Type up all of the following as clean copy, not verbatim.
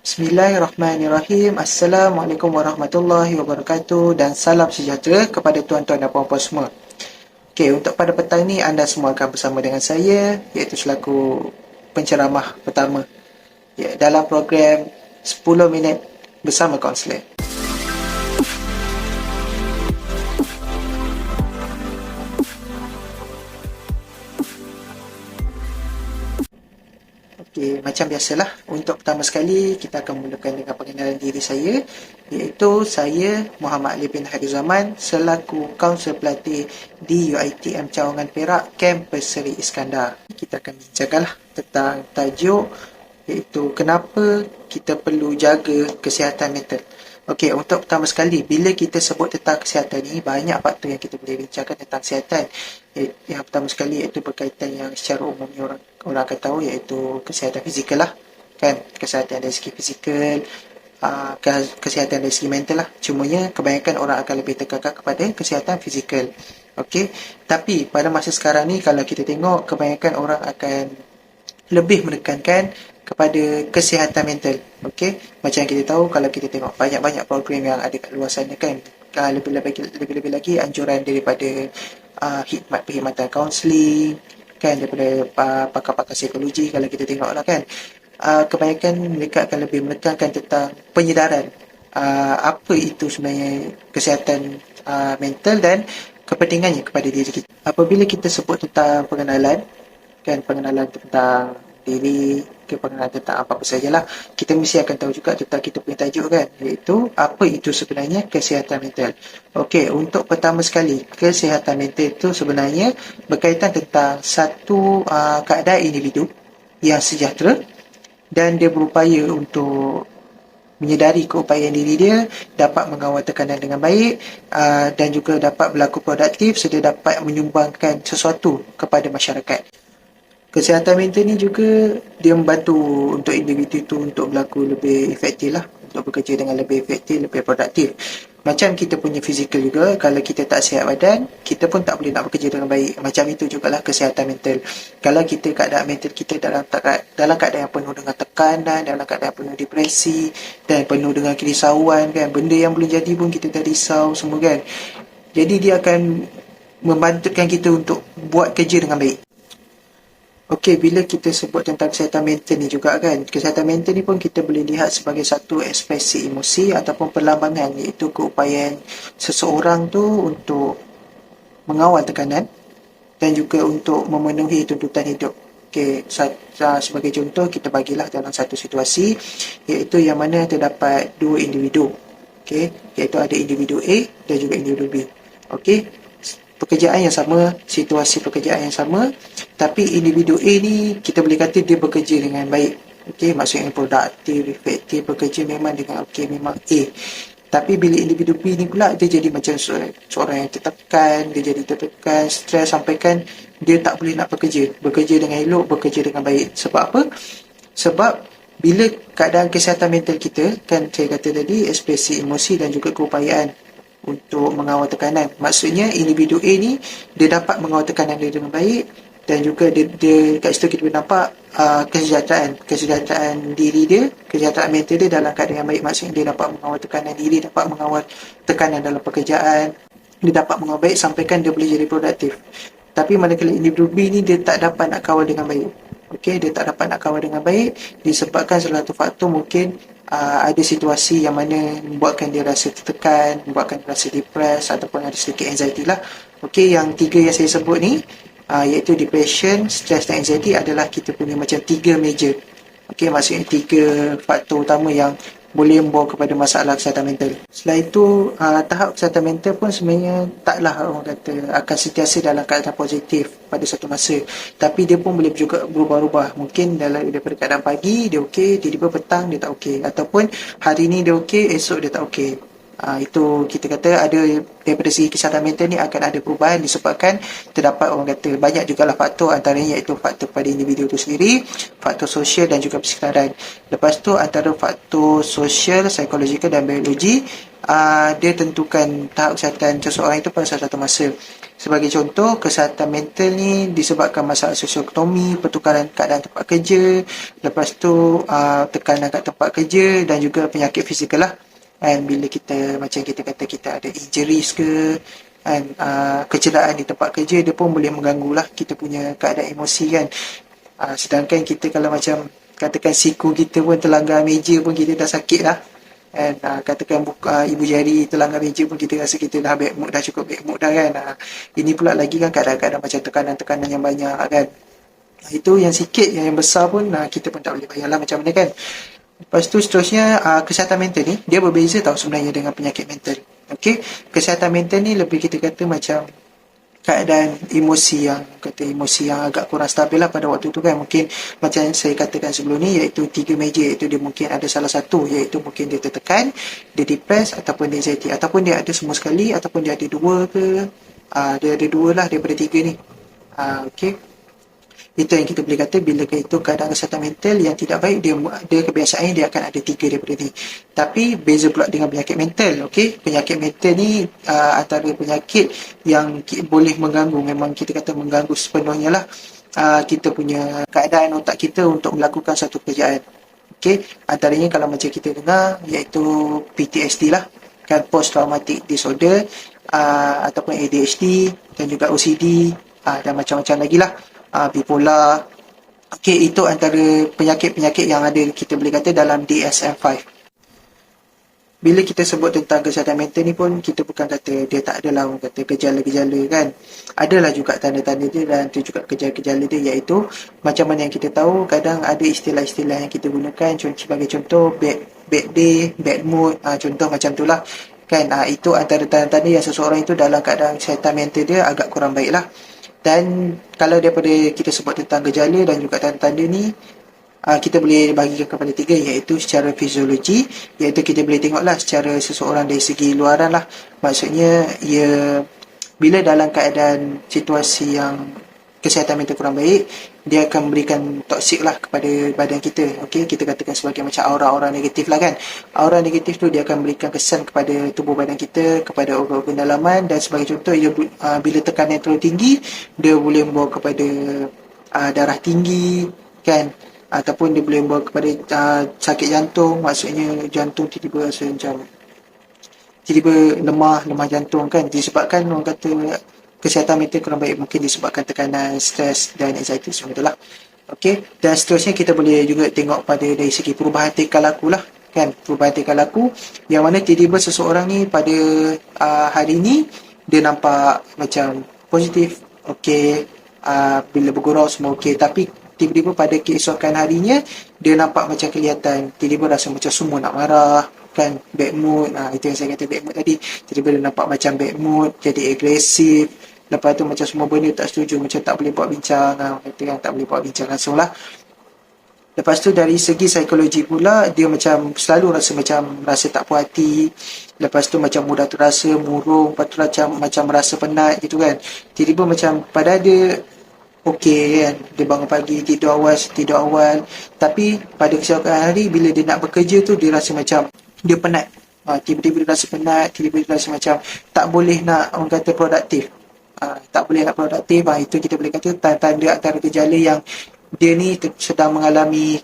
Bismillahirrahmanirrahim. Assalamualaikum warahmatullahi wabarakatuh dan salam sejahtera kepada tuan-tuan dan puan-puan semua. Okey, untuk pada petang ni anda semua akan bersama dengan saya iaitu selaku penceramah pertama dalam program 10 minit bersama kaunselor. Okey, macam biasalah, untuk pertama sekali kita akan mulakan dengan pengenalan diri saya, iaitu saya Muhammad Ali bin Hairuzaman selaku kaunselor pelatih di UiTM Cawangan Perak, kampus Seri Iskandar. Kita akan bincangkanlah tentang tajuk iaitu kenapa kita perlu jaga kesihatan mental. Okey, untuk pertama sekali, bila kita sebut tentang kesihatan ni, banyak faktor yang kita boleh bincangkan tentang kesihatan. Yang pertama sekali iaitu berkaitan yang secara umumnya orang akan tahu iaitu kesihatan fizikal lah. Kan, kesihatan dari segi fizikal, kesihatan dari segi mental lah. Cumanya kebanyakan orang akan lebih tekankan kepada kesihatan fizikal. Okey, tapi pada masa sekarang ni kalau kita tengok, kebanyakan orang akan lebih menekankan kepada kesihatan mental. Okey, macam yang kita tahu, kalau kita tengok banyak-banyak program yang ada kat luar sana kan, lebih-lebih lagi anjuran daripada hikmat perkhidmatan kaunseling kan, daripada pakar-pakar psikologi. Kalau kita tengok lah kan, kebanyakan mereka akan lebih menekankan tentang penyedaran apa itu sebenarnya kesihatan mental dan kepentingannya kepada diri kita. Apabila kita sebut tentang pengenalan tentang diri, pengenalan tentang apa-apa sajalah, kita mesti akan tahu juga tentang kita punya tajuk kan, iaitu apa itu sebenarnya kesihatan mental. Okey, untuk pertama sekali, kesihatan mental itu sebenarnya berkaitan tentang satu keadaan individu yang sejahtera dan dia berupaya untuk menyedari keupayaan diri dia, dapat mengawal tekanan dengan baik dan juga dapat berlaku produktif serta dapat menyumbangkan sesuatu kepada masyarakat. Kesihatan mental ni juga dia membantu untuk individu tu untuk berlaku lebih efektif lah, untuk bekerja dengan lebih efektif, lebih produktif. Macam kita punya fizikal juga, kalau kita tak sihat badan, kita pun tak boleh nak bekerja dengan baik. Macam itu jugalah kesihatan mental. Kalau kita keadaan mental kita dalam keadaan yang penuh dengan tekanan, dalam keadaan yang penuh depresi dan penuh dengan kerisauan kan, benda yang belum jadi pun kita dah risau semua kan. Jadi dia akan membantukan kita untuk buat kerja dengan baik. Okey, bila kita sebut tentang kesihatan mental ni juga kan, kesihatan mental ni pun kita boleh lihat sebagai satu ekspresi emosi ataupun perlambangan, iaitu keupayaan seseorang tu untuk mengawal tekanan dan juga untuk memenuhi tuntutan hidup. Okey, sebagai contoh, kita bagilah dalam satu situasi iaitu yang mana terdapat dua individu. Okey, iaitu ada individu A dan juga individu B. Okey, pekerjaan yang sama, situasi pekerjaan yang sama, tapi individu A ni kita boleh kata dia bekerja dengan baik. Okey, maksudnya produktif, efektif, bekerja memang dengan memang A. Tapi bila individu B ni pula, dia jadi macam seorang yang tertekan, stres sampaikan dia tak boleh nak bekerja dengan elok, bekerja dengan baik. Sebab apa? Sebab bila keadaan kesihatan mental kita, kan saya kata tadi, ekspresi emosi dan juga keupayaan untuk mengawal tekanan. Maksudnya individu A ni dia dapat mengawal tekanan dia dengan baik dan juga dia kat situ kita boleh nampak kesejahteraan diri dia, kesejahteraan mental dia dalam keadaan yang baik. Maksudnya dia dapat mengawal tekanan diri, dapat mengawal tekanan dalam pekerjaan, dia dapat mengawal baik sampaikan dia boleh jadi produktif. Tapi manakala individu B ni dia tak dapat nak kawal dengan baik. Okey, dia tak dapat nak kawal dengan baik disebabkan salah satu faktor mungkin ada situasi yang mana membuatkan dia rasa tertekan, membuatkan dia rasa depres ataupun ada sedikit anxiety lah. Okey, yang tiga yang saya sebut ni iaitu depression, stress dan anxiety adalah kita punya macam tiga major. Okey, maksudnya tiga faktor utama yang boleh membawa kepada masalah kesihatan mental. Selain itu, tahap kesihatan mental pun sebenarnya taklah orang kata akan sentiasa dalam keadaan positif pada satu masa. Tapi dia pun boleh juga berubah-ubah. Mungkin daripada keadaan pagi dia okey, tiba-tiba petang dia tak okey. Ataupun hari ni dia okey, esok dia tak okey. Itu kita kata ada daripada segi kesihatan mental ni akan ada perubahan disebabkan terdapat orang kata banyak jugalah faktor, antaranya iaitu faktor pada individu itu sendiri, faktor sosial dan juga persekitaran. Lepas tu antara faktor sosial, psikologikal dan biologi dia tentukan tahap kesihatan seseorang itu pada satu masa. Sebagai contoh, kesihatan mental ni disebabkan masalah sosioekonomi, pertukaran keadaan tempat kerja, lepas tu tekanan kat tempat kerja dan juga penyakit fizikal lah. And bila kita macam kita kata kita ada injuries ke, and kecederaan di tempat kerja, dia pun boleh mengganggu lah kita punya keadaan emosi kan. Sedangkan kita kalau macam katakan siku kita pun terlanggar meja pun kita dah sakit lah. And katakan ibu jari terlanggar meja pun kita rasa kita dah bad mood, dah cukup bad mood dah kan. Ini pula lagi kan kadang-kadang macam tekanan-tekanan yang banyak kan. Itu yang sikit, yang besar pun kita pun tak boleh bayar lah macam mana kan. Lepas tu seterusnya, kesihatan mental ni dia berbeza tau sebenarnya dengan penyakit mental. Okay, kesihatan mental ni lebih kita kata macam keadaan emosi yang agak kurang stabil lah pada waktu tu kan. Mungkin macam saya katakan sebelum ni, iaitu 3 meja, iaitu dia mungkin ada salah satu, iaitu mungkin dia tertekan, dia depressed, ataupun dia anxiety, ataupun dia ada semua sekali, ataupun dia ada dua ke, dia ada dua lah daripada 3 ni. Okay, itu yang kita boleh kata bila itu keadaan kesihatan mental yang tidak baik, dia kebiasaannya dia akan ada 3 daripada ni. Tapi beza pula dengan penyakit mental. Okey, penyakit mental ni antara penyakit yang boleh mengganggu, memang kita kata mengganggu sepenuhnya lah kita punya keadaan otak kita untuk melakukan satu pekerjaan. Okey, antaranya kalau macam kita dengar iaitu PTSD lah kan, post traumatic disorder, ataupun ADHD dan juga OCD, dan macam-macam lagi lah, bipolar. Okey, itu antara penyakit-penyakit yang ada kita boleh kata dalam DSM-5. Bila kita sebut tentang kesihatan mental ni pun, kita bukan kata dia tak adalah orang kata gejala-gejala kan. Adalah juga tanda-tanda dia dan tu juga gejala-gejala dia, iaitu macam mana yang kita tahu, kadang ada istilah-istilah yang kita gunakan sebagai contoh bad day, bad mood, contoh macam tu lah kan. Itu antara tanda-tanda yang seseorang itu dalam keadaan kesihatan mental dia agak kurang baik lah. Dan kalau daripada kita sebut tentang gejala dan juga tanda-tanda ni, kita boleh bagikan kepada 3, iaitu secara fisiologi, iaitu kita boleh tengoklah secara seseorang dari segi luaran lah. Maksudnya bila dalam keadaan situasi yang kesihatan mental kurang baik, dia akan memberikan toksik lah kepada badan kita. Okey, kita katakan sebagai macam aura-aura negatif lah kan. Aura negatif tu dia akan berikan kesan kepada tubuh badan kita, kepada organ-organ dalaman, dan sebagai contoh bila tekanan terlalu tinggi, dia boleh membawa kepada darah tinggi kan, ataupun dia boleh membawa kepada sakit jantung. Maksudnya jantung tiba-tiba rasa macam tiba-tiba lemah jantung kan, disebabkan orang kata kesihatan mental kurang baik, mungkin disebabkan tekanan, stres dan anxiety semua itulah. Okey, dan seterusnya kita boleh juga tengok pada dari segi perubahan tingkah laku lah kan, perubahan tingkah laku yang mana tiba-tiba seseorang ni pada hari ni dia nampak macam positif, okey, bila bergurau semua okey, tapi tiba-tiba pada keesokan harinya dia nampak macam kelihatan tiba-tiba rasa macam semua nak marah kan, bad mood. Itu yang saya kata bad mood tadi, tiba-tiba dia nampak macam bad mood, jadi agresif. Lepas tu macam semua benda tak setuju, macam tak boleh buat bincang, kata kan, tak boleh buat bincang langsung lah. Lepas tu dari segi psikologi pula, dia macam selalu rasa tak puas hati. Lepas tu macam mudah terasa murung, lepas tu macam merasa penat gitu kan. Tiba-tiba macam pada dia okey kan, dia bangun pagi, tidur awal, tapi pada keesokan hari bila dia nak bekerja tu, dia rasa macam dia penat. Tiba-tiba dia rasa penat, tiba-tiba dia rasa macam tak boleh nak orang kata produktif. Tak boleh nak produktif. Itu kita boleh kata tanda antara gejala yang dia ni sedang mengalami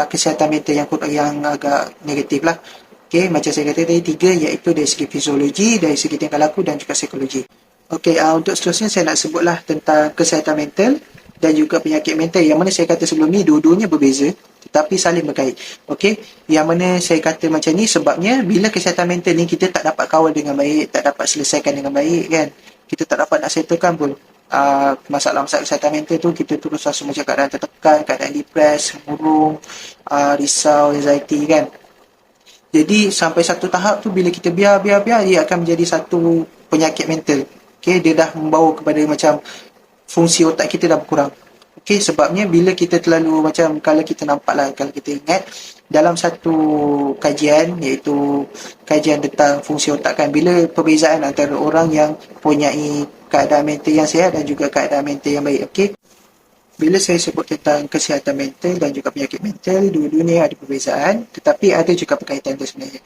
kesihatan mental yang agak negatif lah. Okay, macam saya kata tadi 3, iaitu dari segi fisiologi, dari segi tingkah laku dan juga psikologi. Okey, untuk seterusnya saya nak sebutlah tentang kesihatan mental dan juga penyakit mental, yang mana saya kata sebelum ni dua-duanya berbeza tetapi saling berkait. Okey, yang mana saya kata macam ni sebabnya bila kesihatan mental ni kita tak dapat kawal dengan baik, tak dapat selesaikan dengan baik kan, kita tak dapat nak settlekan pun masalah-masalah kesihatan mental tu, kita terus rasa macam keadaan tertekan, keadaan depressed, murung, risau, anxiety kan. Jadi sampai satu tahap tu bila kita biar dia akan menjadi satu penyakit mental. Okey, dia dah membawa kepada macam fungsi otak kita dah berkurang. Okey, sebabnya bila kita terlalu macam, kalau kita ingat dalam satu kajian, iaitu kajian tentang fungsi otak kan, bila perbezaan antara orang yang mempunyai keadaan mental yang sihat dan juga keadaan mental yang baik. Okey, bila saya sebut tentang kesihatan mental dan juga penyakit mental, dua-duanya ada perbezaan tetapi ada juga perkaitan dia sebenarnya.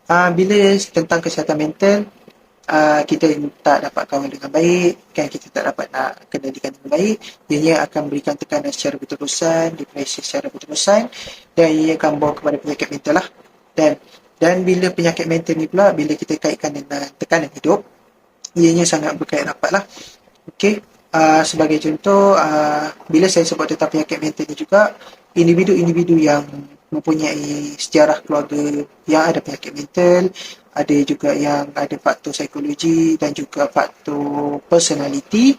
Bila tentang kesihatan mental, kita tak dapat kawan dengan baik, kan, kita tak dapat nak kendalikan dengan baik, ianya akan berikan tekanan secara berterusan, depresi secara berterusan, dan ia akan bawa kepada penyakit mental lah. Dan bila penyakit mental ni pula, bila kita kaitkan dengan tekanan hidup, ianya sangat berkait rapat lah. Okey, sebagai contoh, bila saya sebut tentang penyakit mental ni juga, individu-individu yang mempunyai sejarah keluarga yang ada penyakit mental, ada juga yang ada faktor psikologi dan juga faktor personality,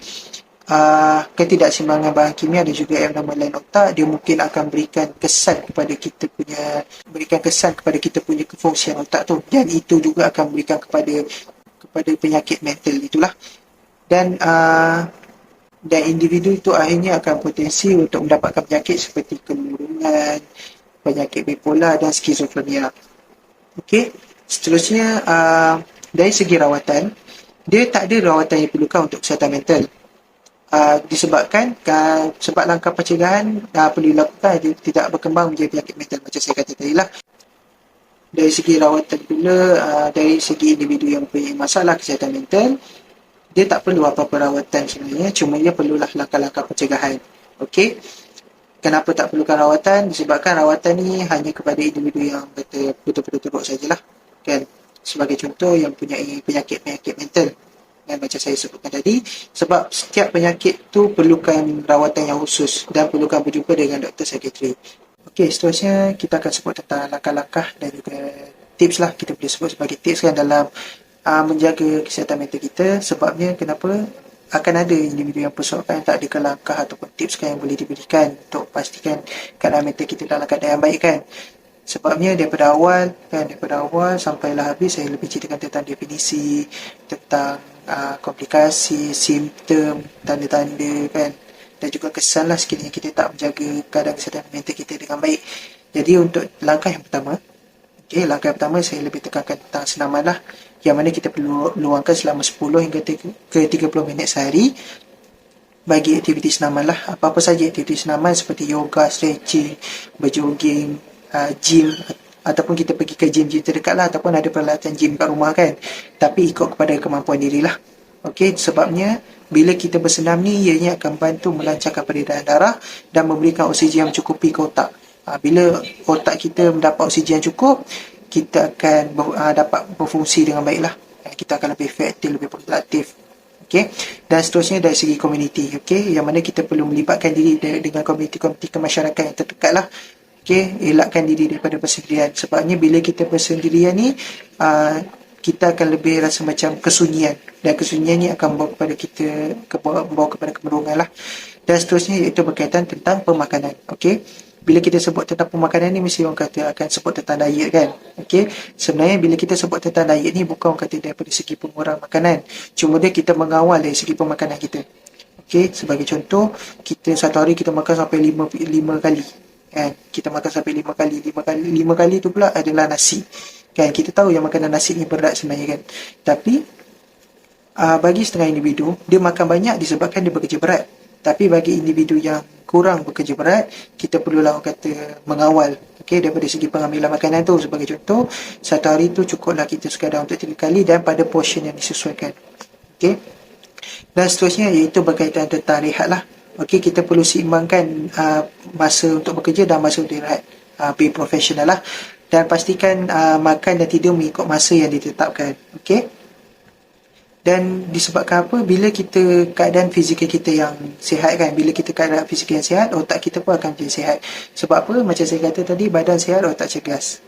ketidakseimbangan bahan kimia dan juga yang nama lain otak, dia mungkin akan berikan kesan kepada kita punya kefungsian otak tu, dan itu juga akan berikan kepada penyakit mental itulah. Dan individu itu akhirnya akan potensi untuk mendapatkan penyakit seperti kemurungan, penyakit bipolar dan skizofrenia. Okey, seterusnya, dari segi rawatan, dia tak ada rawatan yang diperlukan untuk kesihatan mental. Disebabkan sebab langkah pencegahan perlu dilakukan, dia tidak berkembang menjadi penyakit mental macam saya kata tadi lah. Dari segi rawatan pula, dari segi individu yang mempunyai masalah kesihatan mental, dia tak perlu apa-apa rawatan sebenarnya, cuma dia perlulah langkah-langkah pencegahan. Okey, kenapa tak perlukan rawatan? Disebabkan rawatan ni hanya kepada individu yang betul-betul teruk sajalah, kan. Sebagai contoh, yang mempunyai penyakit-penyakit mental, dan macam saya sebutkan tadi, sebab setiap penyakit tu perlukan rawatan yang khusus dan perlukan berjumpa dengan doktor psikiatri. Okey, seterusnya kita akan sebut tentang langkah-langkah dan juga tips lah, kita boleh sebut sebagai tips kan, dalam menjaga kesihatan mental kita. Sebabnya kenapa akan ada individu yang persoalkan tak ada langkah ataupun tips kan yang boleh diberikan untuk pastikan keadaan mental kita dalam keadaan yang baik, kan. Sebabnya daripada awal sampailah habis, saya lebih ceritakan tentang definisi, tentang komplikasi, simptom, tanda-tanda, kan, dan juga kesan lah sekiranya kita tak menjaga keadaan kesihatan mental kita dengan baik. Jadi untuk langkah yang pertama, langkah yang pertama saya lebih tekankan tentang senaman lah, yang mana kita perlu luangkan selama 10 hingga ke 30 minit sehari bagi aktiviti senaman lah. Apa-apa saja aktiviti senaman seperti yoga, stretching, berjoging, gym, ataupun kita pergi ke gym terdekat lah, ataupun ada peralatan gym kat rumah, kan. Tapi ikut kepada kemampuan diri lah. Okey, sebabnya bila kita bersenam ni, ianya akan bantu melancarkan peredaran darah dan memberikan oksigen yang mencukupi ke otak. Bila otak kita mendapat oksigen yang cukup, kita akan dapat berfungsi dengan baiklah. Kita akan lebih efektif, lebih produktif. Okey, dan seterusnya dari segi komuniti, okey, yang mana kita perlu melibatkan diri dengan komuniti-komuniti kemasyarakatan yang terdekat lah. Okey, elakkan diri daripada persendirian. Sebabnya bila kita persendirian ni, kita akan lebih rasa macam kesunyian, dan kesunyian ni akan membawa kepada kita membawa kepada kemurungan lah. Dan seterusnya iaitu berkaitan tentang pemakanan. Okey, bila kita sebut tentang pemakanan ni, mesti orang kata akan sebut tentang diet, kan. Okey, sebenarnya bila kita sebut tentang diet ni, bukan orang kata daripada segi pengurang makanan, cuma dia kita mengawal dari segi pemakanan kita. Okey, sebagai contoh, kita satu hari kita makan sampai 5 kali, kan. Kita makan sampai 5 kali tu pula adalah nasi, kan. Kita tahu yang makanan nasi ni berat sebenarnya, kan. Tapi bagi setengah individu, dia makan banyak disebabkan dia bekerja berat. Tapi bagi individu yang kurang bekerja berat, kita perlulah orang kata mengawal, okey, daripada segi pengambilan makanan tu. Sebagai contoh, satu hari tu cukuplah kita sekadar untuk 3 kali dan pada portion yang disesuaikan. Okey, dan seterusnya iaitu berkaitan tentang rehat lah. Okey, kita perlu seimbangkan masa untuk bekerja dan masa untuk rehat. Be profesional lah, dan pastikan makan dan tidur mengikut masa yang ditetapkan. Okey, dan disebabkan apa? Bila kita keadaan fizikal kita yang sihat, kan, bila kita keadaan fizikal yang sihat, otak kita pun akan menjadi sihat. Sebab apa? Macam saya kata tadi, badan sihat, otak cergas.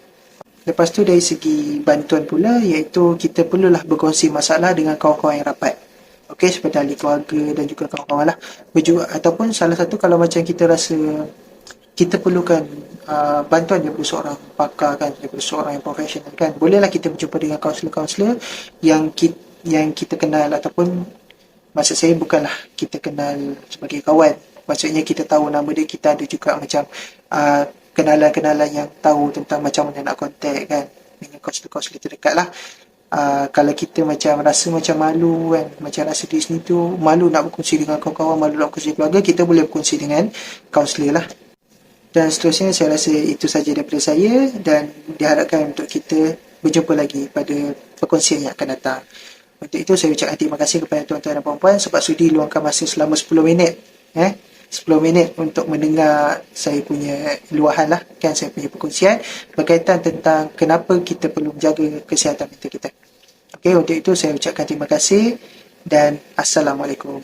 Lepas tu dari segi bantuan pula, iaitu kita perlulah berkongsi masalah dengan kawan-kawan yang rapat. Okey, seperti ahli keluarga dan juga kawan-kawan lah. Ataupun salah satu, kalau macam kita rasa kita perlukan bantuan daripada seorang pakar, kan, daripada seorang yang profesional, kan, bolehlah kita berjumpa dengan kaunselor-kaunselor yang kita kenal, ataupun maksud saya bukanlah kita kenal sebagai kawan, maksudnya kita tahu nama dia, kita ada juga macam kenalan-kenalan yang tahu tentang macam mana nak contact, kan, dengan kaunselor-kaunselor terdekat lah. Kalau kita macam rasa macam malu, kan, macam rasa diri sendiri tu malu nak berkongsi dengan kawan-kawan, malu nak berkongsi keluarga, kita boleh berkongsi dengan kaunselor lah. Dan seterusnya, saya rasa itu saja daripada saya, dan diharapkan untuk kita berjumpa lagi pada perkongsian yang akan datang. Untuk itu saya ucapkan terima kasih kepada tuan-tuan dan puan-puan sebab sudi luangkan masa selama 10 minit 10 minit untuk mendengar saya punya luahan lah, kan, saya punya perkongsian berkaitan tentang kenapa kita perlu menjaga kesihatan mental kita. Okey, untuk itu saya ucapkan terima kasih dan Assalamualaikum.